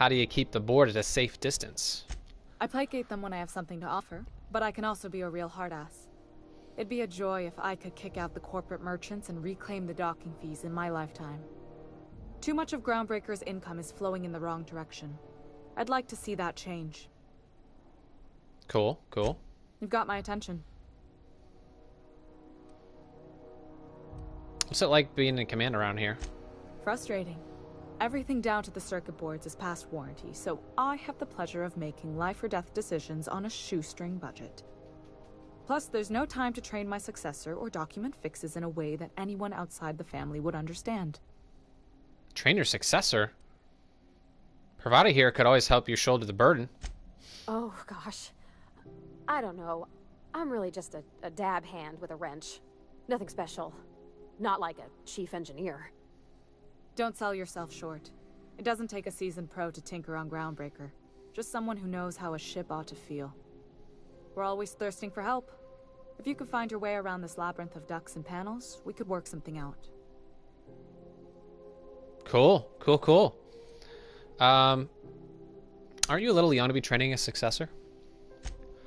How do you keep the board at a safe distance? I placate them when I have something to offer, but I can also be a real hard-ass. It'd be a joy if I could kick out the corporate merchants and reclaim the docking fees in my lifetime. Too much of Groundbreaker's income is flowing in the wrong direction. I'd like to see that change. Cool, cool. You've got my attention. What's it like being in command around here? Frustrating. Everything down to the circuit boards is past warranty, so I have the pleasure of making life-or-death decisions on a shoestring budget. Plus, there's no time to train my successor or document fixes in a way that anyone outside the family would understand. Train your successor? Parvati here could always help you shoulder the burden. Oh, gosh. I don't know. I'm really just a dab hand with a wrench. Nothing special. Not like a chief engineer. Don't sell yourself short. It doesn't take a seasoned pro to tinker on Groundbreaker. Just someone who knows how a ship ought to feel. We're always thirsting for help. If you could find your way around this labyrinth of ducts and panels, we could work something out. Cool, cool, cool. Aren't you a little young to be training a successor?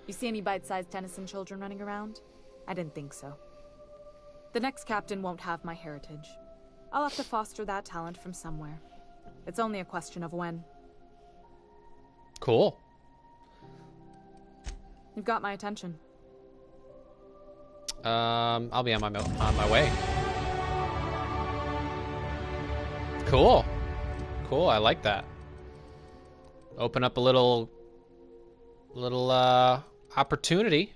You see any bite-sized Tennyson children running around? I didn't think so. The next captain won't have my heritage. I'll have to foster that talent from somewhere. It's only a question of when. Cool. You've got my attention. I'll be on my way. Cool. Cool, I like that. Open up a little opportunity.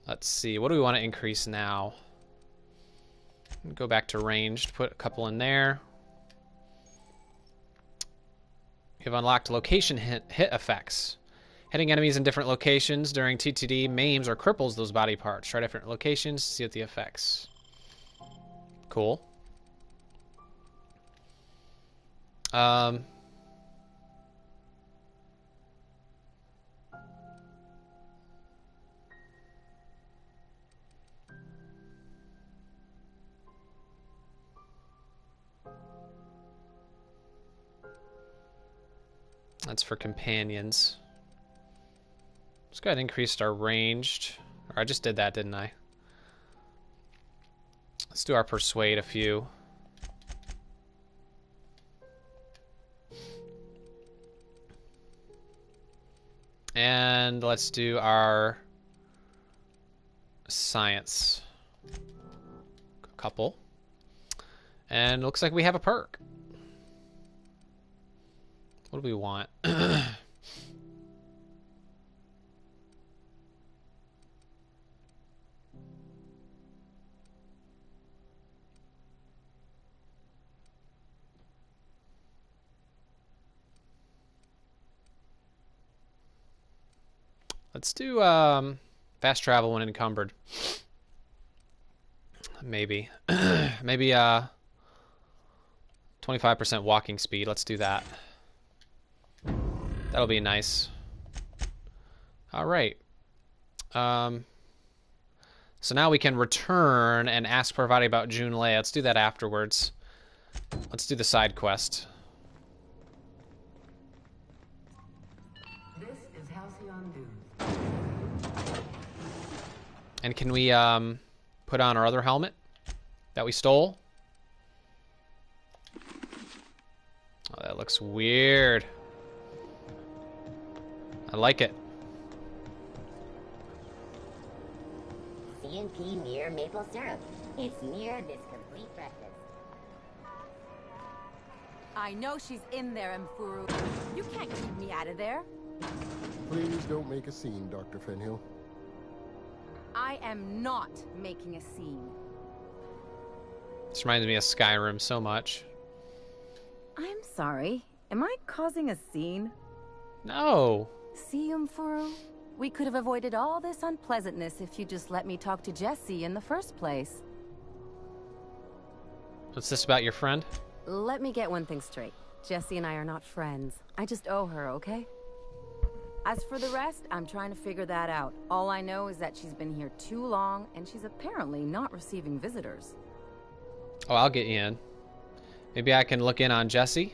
Let's see, what do we want to increase now? Go back to ranged, put a couple in there. You've unlocked location hit effects. Hitting enemies in different locations during TTD maims or cripples those body parts. Try different locations to see what the effects. Cool. That's for companions. Let's go ahead and increase our ranged. Or I just did that, didn't I? Let's do our persuade a few. And let's do our science. A couple. And it looks like we have a perk. What do we want? Let's do fast travel when encumbered. Maybe. Maybe 25% walking speed. Let's do that. That'll be nice. All right. So now we can return and ask Parvati about Junlei. Let's do that afterwards. Let's do the side quest. This is Halcyon News. And can we put on our other helmet that we stole? Oh, that looks weird. I like it. CNP Mirror Maple Syrup. It's near this complete breakfast. I know she's in there, Mfuru. You can't keep me out of there. Please don't make a scene, Dr. Fenhill. I am not making a scene. This reminds me of Skyrim so much. I'm sorry. Am I causing a scene? No. See, Mfuru? We could have avoided all this unpleasantness if you just let me talk to Jessie in the first place. What's this about your friend? Let me get one thing straight. Jessie and I are not friends. I just owe her, okay? As for the rest, I'm trying to figure that out. All I know is that she's been here too long, and she's apparently not receiving visitors. Oh, I'll get you in. Maybe I can look in on Jesse.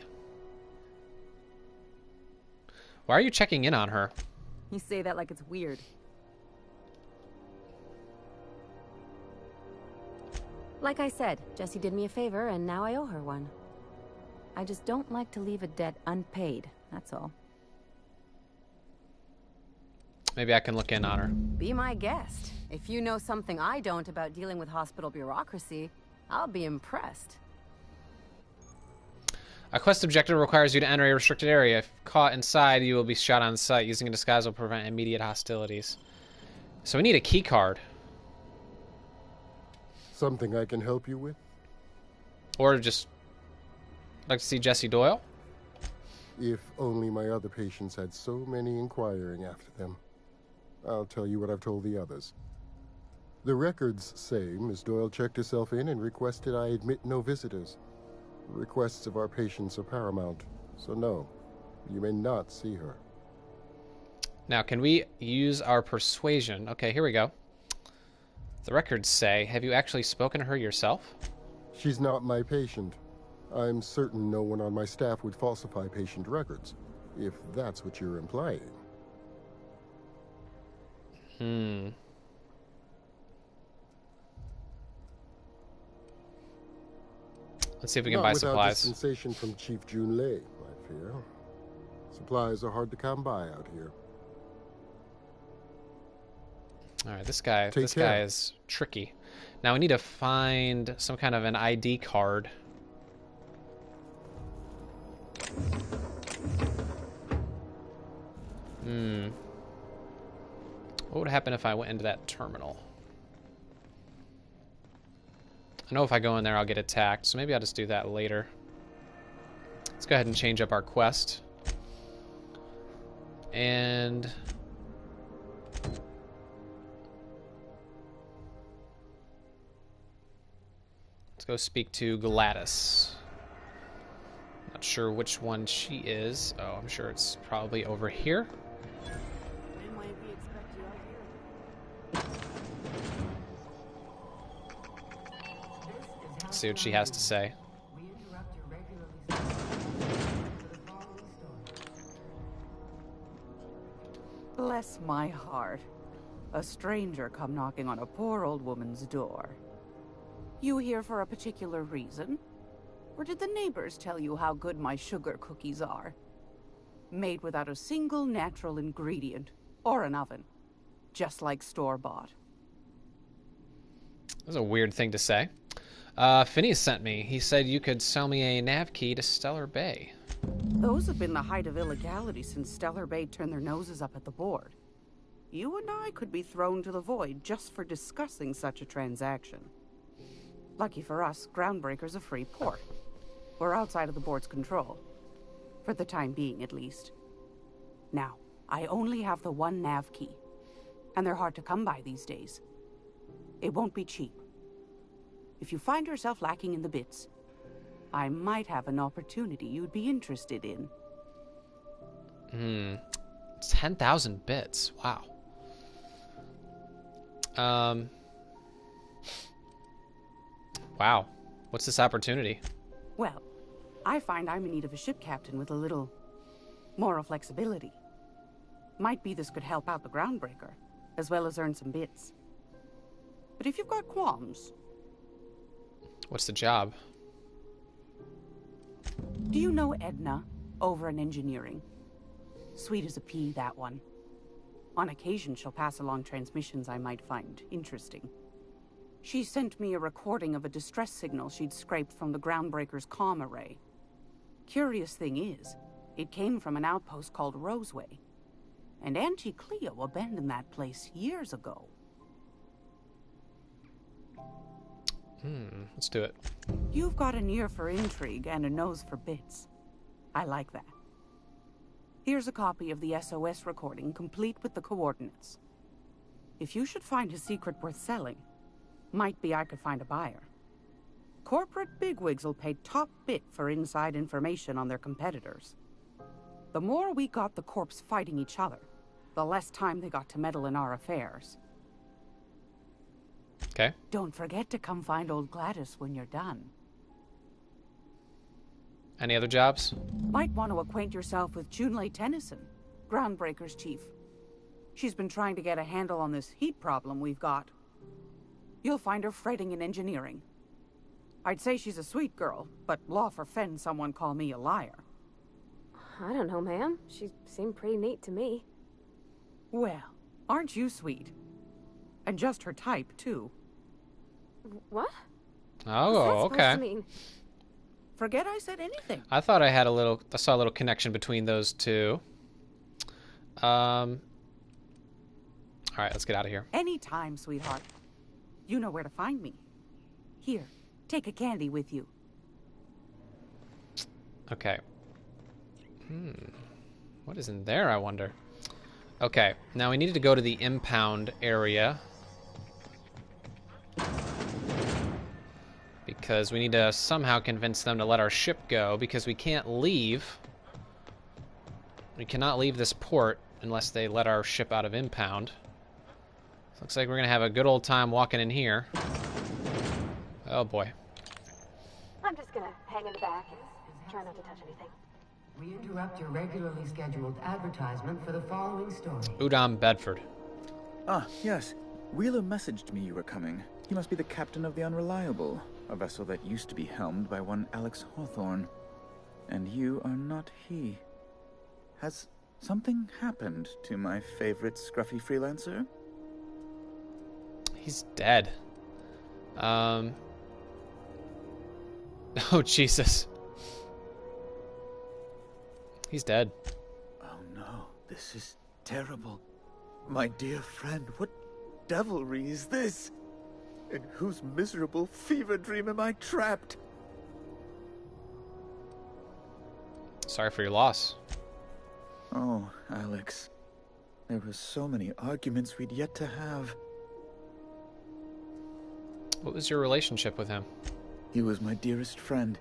Why are you checking in on her? You say that like it's weird. Like I said, Jessie did me a favor, and now I owe her one. I just don't like to leave a debt unpaid, that's all. Maybe I can look in on her. Be my guest. If you know something I don't about dealing with hospital bureaucracy, I'll be impressed. A quest objective requires you to enter a restricted area. If caught inside, you will be shot on sight. Using a disguise will prevent immediate hostilities. So we need a key card. Something I can help you with? Or just like to see Jesse Doyle? If only my other patients had so many inquiring after them. I'll tell you what I've told the others. The records say Miss Doyle checked herself in and requested I admit no visitors. The requests of our patients are paramount, so no, you may not see her. Now, can we use our persuasion? Okay, here we go. The records say, have you actually spoken to her yourself? She's not my patient. I'm certain no one on my staff would falsify patient records, if that's what you're implying. Let's see if we can buy Not without supplies. dispensation from Chief Junlei, I fear. Supplies are hard to come by out here. All right, this guy Take care. is tricky. Now we need to find some kind of an ID card. What would happen if I went into that terminal? I know if I go in there, I'll get attacked, so maybe I'll just do that later. Let's go ahead and change up our quest. And let's go speak to Gladys. Not sure which one she is. Oh, I'm sure it's probably over here. Let's see what she has to say. We interrupt your regularly scheduled for the following story. Bless my heart. A stranger come knocking on a poor old woman's door. You here for a particular reason? Or did the neighbors tell you how good my sugar cookies are? Made without a single natural ingredient, or an oven. Just like store-bought. That's a weird thing to say. Phineas sent me. He said you could sell me a nav key to Stellar Bay. Those have been the height of illegality since Stellar Bay turned their noses up at the board. You and I could be thrown to the void just for discussing such a transaction. Lucky for us, Groundbreaker's a free port. We're outside of the board's control. For the time being, at least. Now, I only have the one nav key. And they're hard to come by these days. It won't be cheap. If you find yourself lacking in the bits, I might have an opportunity you'd be interested in. 10,000 bits. Wow. Wow. What's this opportunity? Well, I find I'm in need of a ship captain with a little moral flexibility. Might be this could help out the Groundbreaker, as well as earn some bits. But if you've got qualms... What's the job? Do you know Edna, over in engineering? Sweet as a pea, that one. On occasion, she'll pass along transmissions I might find interesting. She sent me a recording of a distress signal she'd scraped from the Groundbreaker's comm array. Curious thing is, it came from an outpost called Roseway. And Auntie Cleo abandoned that place years ago. Let's do it. You've got an ear for intrigue and a nose for bits. I like that. Here's a copy of the SOS recording, complete with the coordinates. If you should find a secret worth selling, might be I could find a buyer. Corporate bigwigs will pay top bit for inside information on their competitors. The more we got the corps fighting each other, the less time they got to meddle in our affairs. Okay. Don't forget to come find old Gladys when you're done. Any other jobs? Might want to acquaint yourself with Junlei Tennyson, Groundbreaker's chief. She's been trying to get a handle on this heat problem we've got. You'll find her fretting in engineering. I'd say she's a sweet girl, but law forfend someone call me a liar. I don't know, ma'am. She seemed pretty neat to me. Well, aren't you sweet? And just her type, too. What? Oh, What's that supposed okay. to mean? Forget I said anything. I thought I saw a little connection between those two. All right, let's get out of here. Anytime, sweetheart. You know where to find me. Here, take a candy with you. Okay. What is in there, I wonder? Okay, now we needed to go to the impound area. Because we need to somehow convince them to let our ship go, because we can't leave. We cannot leave this port unless they let our ship out of impound. Looks like we're gonna have a good old time walking in here. Oh boy. I'm just gonna hang in the back and try not to touch anything. We interrupt your regularly scheduled advertisement for the following story. Udom Bedford. Ah, yes. Wheeler messaged me you were coming. He must be the captain of the Unreliable, a vessel that used to be helmed by one Alex Hawthorne. And you are not he. Has something happened to my favorite scruffy freelancer? He's dead. Oh, Jesus. He's dead. Oh no, this is terrible. My dear friend, what devilry is this? In whose miserable fever dream am I trapped? Sorry for your loss. Oh, Alex. There were so many arguments we'd yet to have. What was your relationship with him? He was my dearest friend.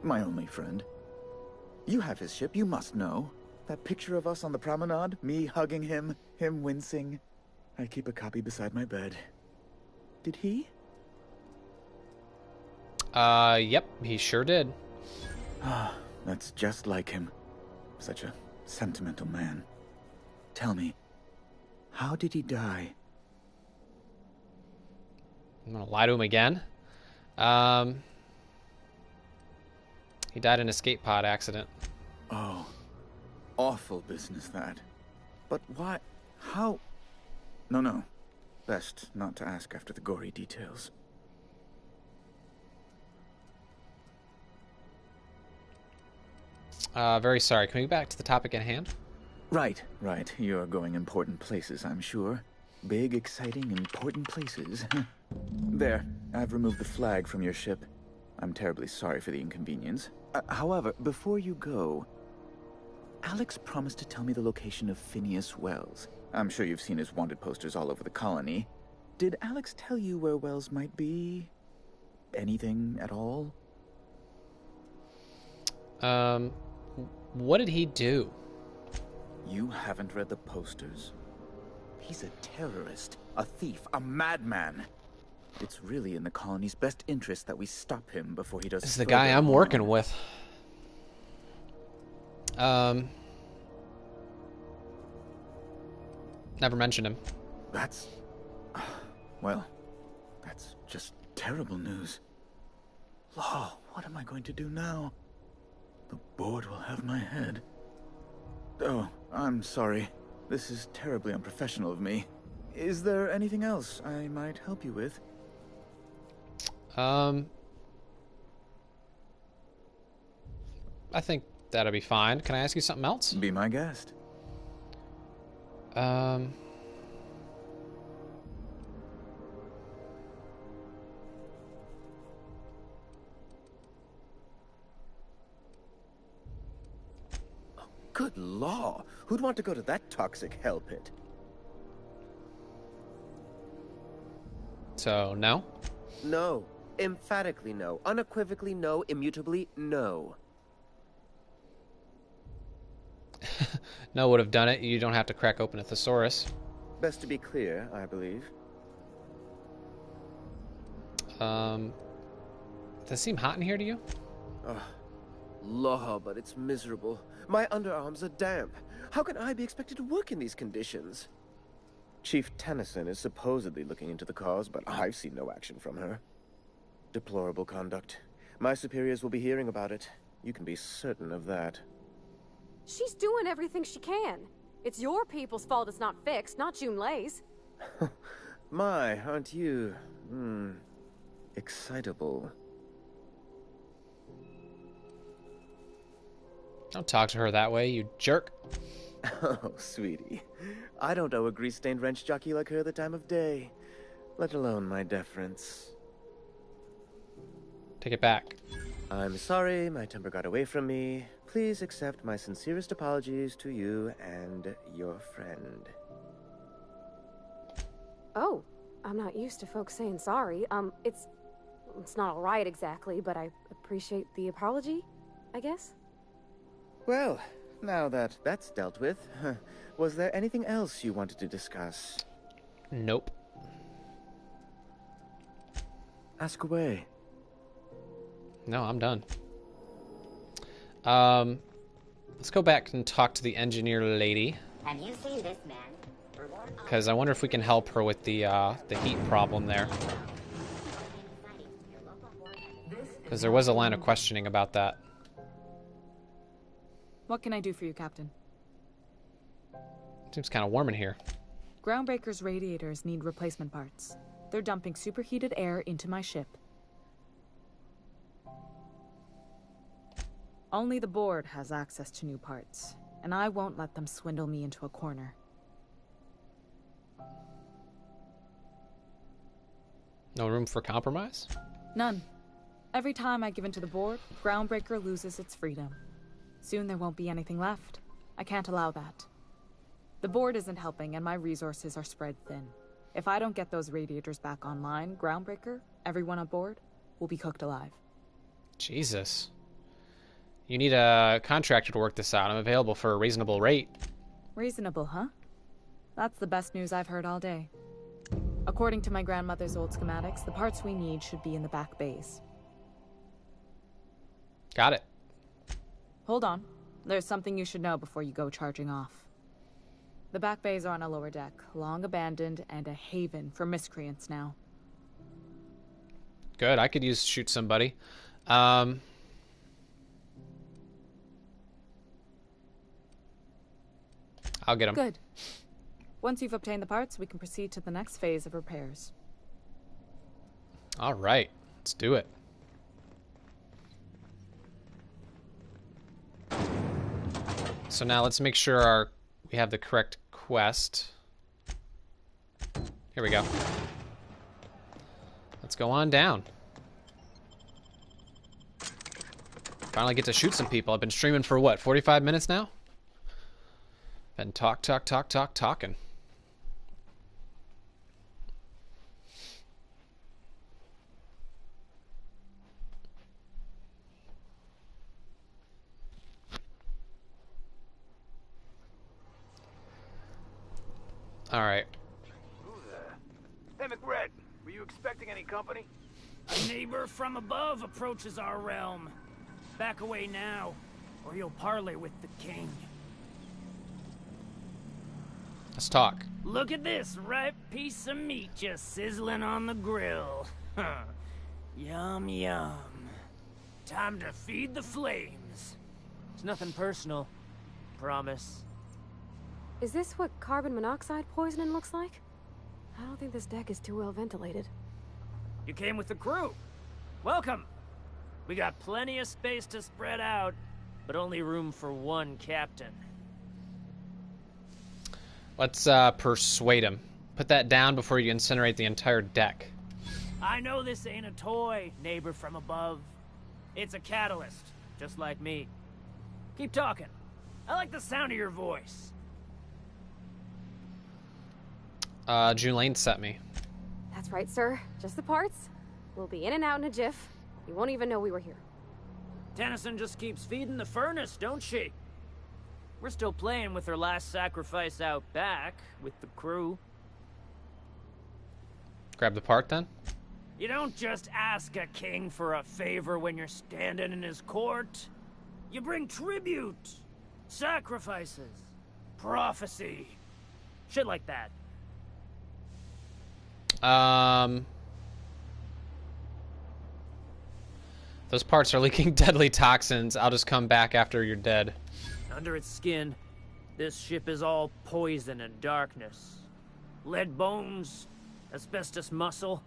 My only friend. You have his ship, you must know. That picture of us on the promenade, me hugging him, him wincing. I keep a copy beside my bed. Did he? Yep, he sure did. Ah, that's just like him. Such a sentimental man. Tell me, how did he die? I'm gonna lie to him again. He died in an escape pod accident. Oh, awful business that. But why? How? No. Best not to ask after the gory details. Very sorry. Can we get back to the topic at hand? Right. You're going important places, I'm sure. Big, exciting, important places. There, I've removed the flag from your ship. I'm terribly sorry for the inconvenience. However, before you go, Alex promised to tell me the location of Phineas Wells. I'm sure you've seen his wanted posters all over the colony. Did Alex tell you where Wells might be? Anything at all? What did he do? You haven't read the posters. He's a terrorist, a thief, a madman. It's really in the colony's best interest that we stop him before he does. This is the guy I'm working with. Never mentioned him. That's... well, that's just terrible news. Law, what am I going to do now? The board will have my head. Oh, I'm sorry. This is terribly unprofessional of me. Is there anything else I might help you with? I think that'll be fine. Can I ask you something else? Be my guest. Good law! Who'd want to go to that toxic hell pit? So, no? No. Emphatically no. Unequivocally no. Immutably no. Noah would have done it. You don't have to crack open a thesaurus. Best to be clear, I believe. Does it seem hot in here to you? Law, but it's miserable. My underarms are damp. How can I be expected to work in these conditions? Chief Tennyson is supposedly looking into the cause, but I've seen no action from her. Deplorable conduct. My superiors will be hearing about it. You can be certain of that. She's doing everything she can. It's your people's fault it's not fixed, not Junlei's. My, aren't you, excitable. Don't talk to her that way, you jerk. Oh, sweetie. I don't owe a grease-stained wrench jockey like her the time of day, let alone my deference. Take it back. I'm sorry, my temper got away from me. Please accept my sincerest apologies to you and your friend. Oh, I'm not used to folks saying sorry. It's not all right exactly, but I appreciate the apology, I guess. Well, now that that's dealt with, was there anything else you wanted to discuss? Nope. Ask away. No, I'm done. Let's go back and talk to the engineer lady. Have you seen this man? Because I wonder if we can help her with the heat problem there. Because there was a line of questioning about that. What can I do for you, Captain? Seems kind of warm in here. Groundbreaker's radiators need replacement parts. They're dumping superheated air into my ship. Only the board has access to new parts, and I won't let them swindle me into a corner. No room for compromise? None. Every time I give in to the board, Groundbreaker loses its freedom. Soon there won't be anything left. I can't allow that. The board isn't helping, and my resources are spread thin. If I don't get those radiators back online, Groundbreaker, everyone on board, will be cooked alive. Jesus. You need a contractor to work this out. I'm available for a reasonable rate. Reasonable, huh? That's the best news I've heard all day. According to my grandmother's old schematics, the parts we need should be in the back bays. Got it. Hold on. There's something you should know before you go charging off. The back bays are on a lower deck, long abandoned and a haven for miscreants now. Good. I could shoot somebody. I'll get him. Good. Once you've obtained the parts, we can proceed to the next phase of repairs. All right. Let's do it. So now let's make sure we have the correct quest. Here we go. Let's go on down. Finally get to shoot some people. I've been streaming for what, 45 minutes now? Been talking. All right. Who there? Hey, McRed, were you expecting any company? A neighbor from above approaches our realm. Back away now, or you'll parley with the king. Let's talk. Look at this ripe piece of meat just sizzling on the grill. Yum, yum. Time to feed the flames. It's nothing personal. Promise. Is this what carbon monoxide poisoning looks like? I don't think this deck is too well ventilated. You came with the crew. Welcome. We got plenty of space to spread out, but only room for one captain. Let's persuade him. Put that down before you incinerate the entire deck. I know this ain't a toy, neighbor from above. It's a catalyst, just like me. Keep talking. I like the sound of your voice. June Lane sent me. That's right, sir. Just the parts. We'll be in and out in a jiff. You won't even know we were here. Tennyson just keeps feeding the furnace, don't she? We're still playing with her last sacrifice out back with the crew. Grab the part then? You don't just ask a king for a favor when you're standing in his court. You bring tribute, sacrifices, prophecy, shit like that. Those parts are leaking deadly toxins. I'll just come back after you're dead. Under its skin, this ship is all poison and darkness. Lead bones, asbestos muscle.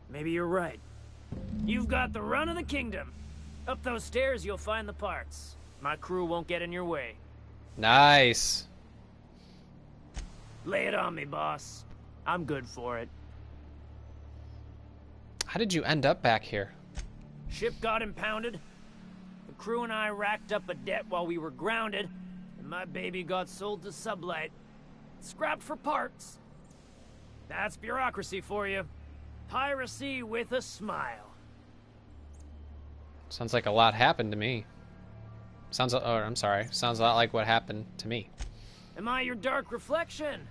Maybe you're right. You've got the run of the kingdom. Up those stairs, you'll find the parts. My crew won't get in your way. Nice. Lay it on me, boss. I'm good for it. How did you end up back here? Ship got impounded. The crew and I racked up a debt while we were grounded, and my baby got sold to Sublight. Scrapped for parts. That's bureaucracy for you. Piracy with a smile. Sounds like a lot happened to me. Sounds, oh, I'm sorry. Sounds a lot like what happened to me. Am I your dark reflection?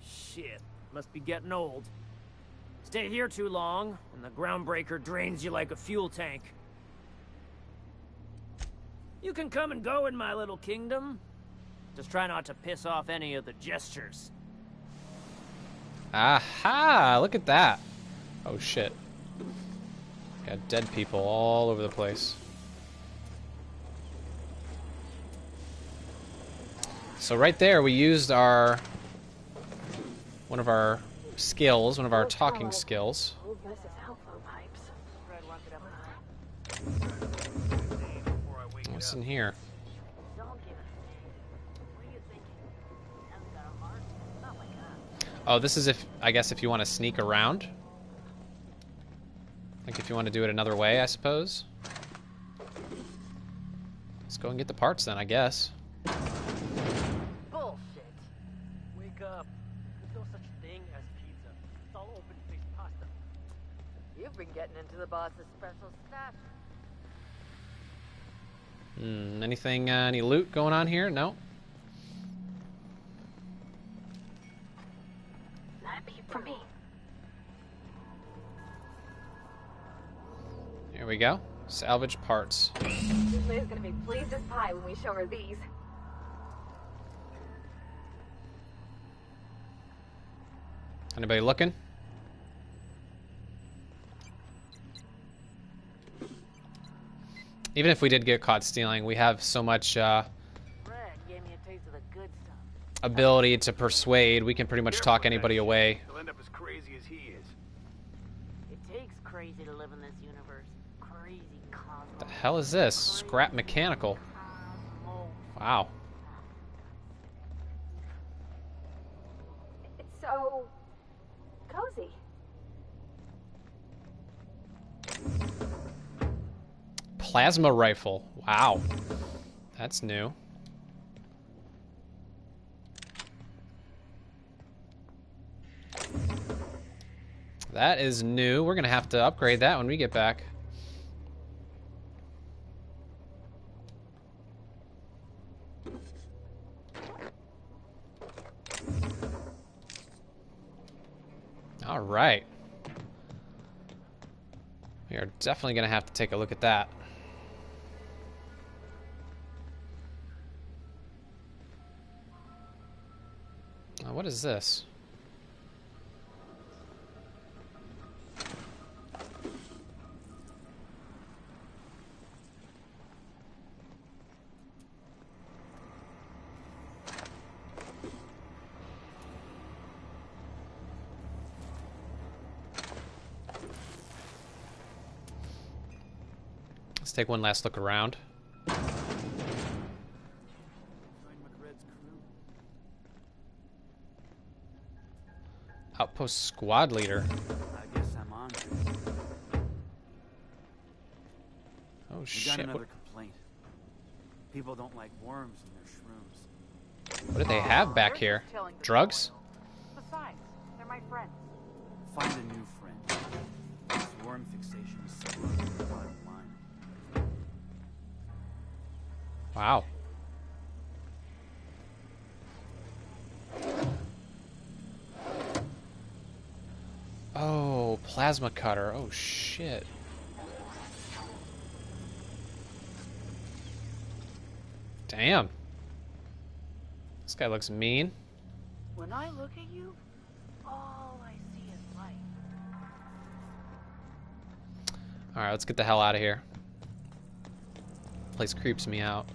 Shit, must be getting old. Stay here too long, and the groundbreaker drains you like a fuel tank. You can come and go in my little kingdom. Just try not to piss off any of the gestures. Aha! Look at that. Oh shit. Got dead people all over the place. So right there we used our one of our skills, one of our talking skills. What's in here? Oh, this is if, I guess, if you want to sneak around. Like if you want to do it another way, I suppose. Let's go and get the parts then, I guess. Bullshit. Wake up. There's no such thing as pizza. It's all open-faced pasta. You've been getting into the boss's special stash. Anything, any loot going on here? No? That'd be for me. Here we go. Salvage parts. Liz gonna be pleased as pie when we show her these. Anybody looking? Even if we did get caught stealing, we have so much ability to persuade. We can pretty much talk anybody away. He'll end up as crazy as he is. It takes crazy to live in this universe. Crazy cosmos. The hell is this? Scrap mechanical. Wow. It's so cozy. Plasma rifle. Wow. That's new. That is new. We're gonna have to upgrade that when we get back. All right. We are definitely gonna have to take a look at that. What is this? Let's take one last look around. Outpost squad leader. I guess I'm on. Oh We shit. got another complaint. People don't like worms in their shrooms. What do they have back here? Drugs? Besides, they're my friends. Find a new friend. This worm fixation is similar to the bottom line. Wow. plasma cutter. Oh, shit. Damn. This guy looks mean. When I look at you, all I see is light. Alright, let's get the hell out of here. Place creeps me out.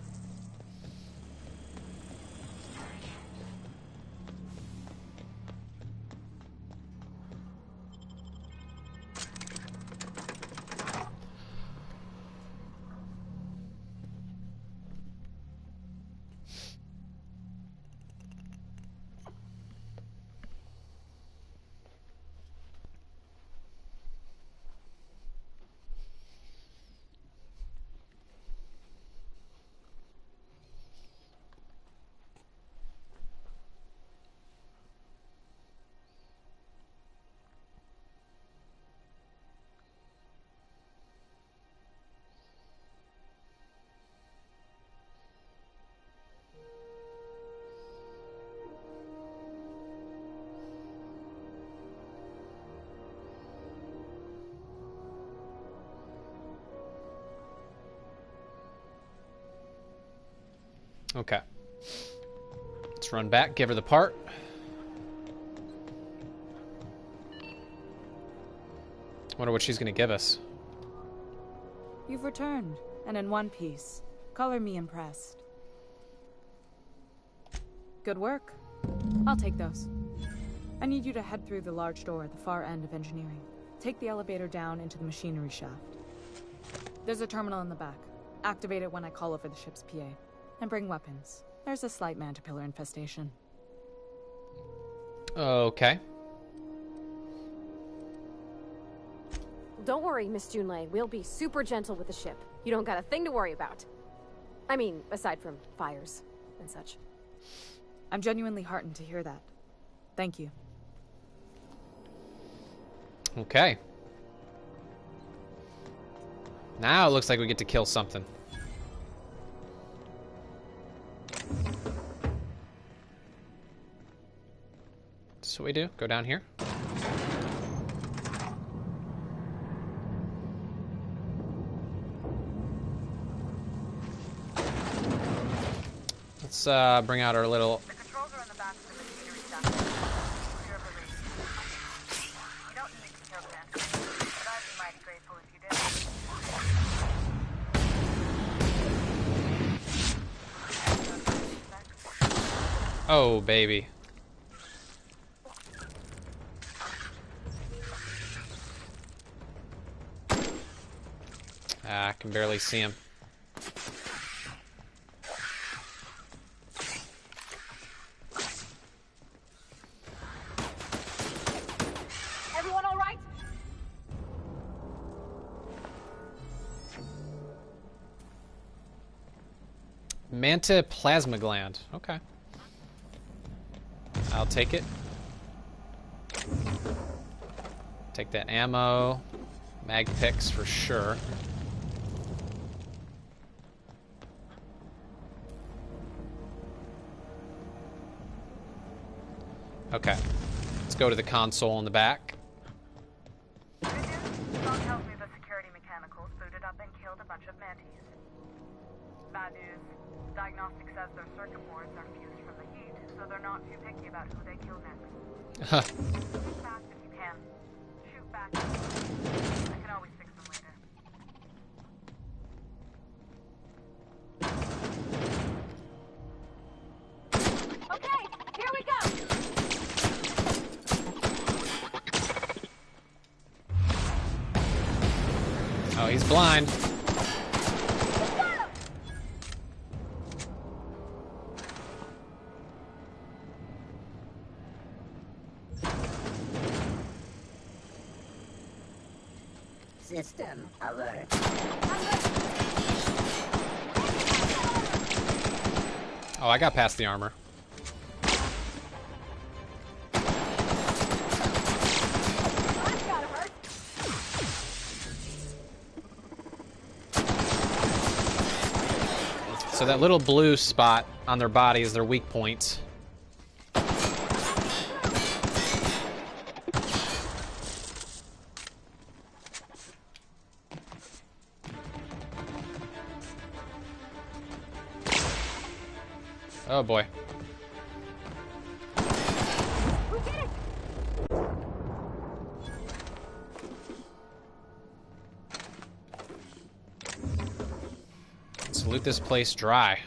Okay. Let's run back, give her the part. Wonder what she's gonna give us. You've returned, and in one piece. Color me impressed. Good work. I'll take those. I need you to head through the large door at the far end of engineering. Take the elevator down into the machinery shaft. There's a terminal in the back. Activate it when I call over the ship's PA. And bring weapons. There's a slight Mantipillar infestation. Okay. Don't worry, Miss Junlei. We'll be super gentle with the ship. You don't got a thing to worry about. I mean, aside from fires and such. I'm genuinely heartened to hear that. Thank you. Okay. Now it looks like we get to kill something. That's what we do. Go down here. Let's bring out our little... The controls are in the back of the machinery shaft. Clear of the radius. You don't need to kill them, but I'd be mighty grateful if you did. Oh, baby. I can barely see him. Everyone all right? Manta plasma gland. Okay. I'll take it. Take that ammo. Mag picks for sure. Okay. Let's go to the console in the back. Good news, Sean tells me the security mechanicals booted up and killed a bunch of mantis. Bad news, diagnostics says their circuit boards are fused from the heat, so they're not too picky about who they kill next. Shoot fast if you can. Shoot back. I can always fix them later. Okay, here we go! Oh, he's blind. System alert. Oh, I got past the armor. So that little blue spot on their body is their weak point. Oh boy. Who did it? Let's loot this place dry.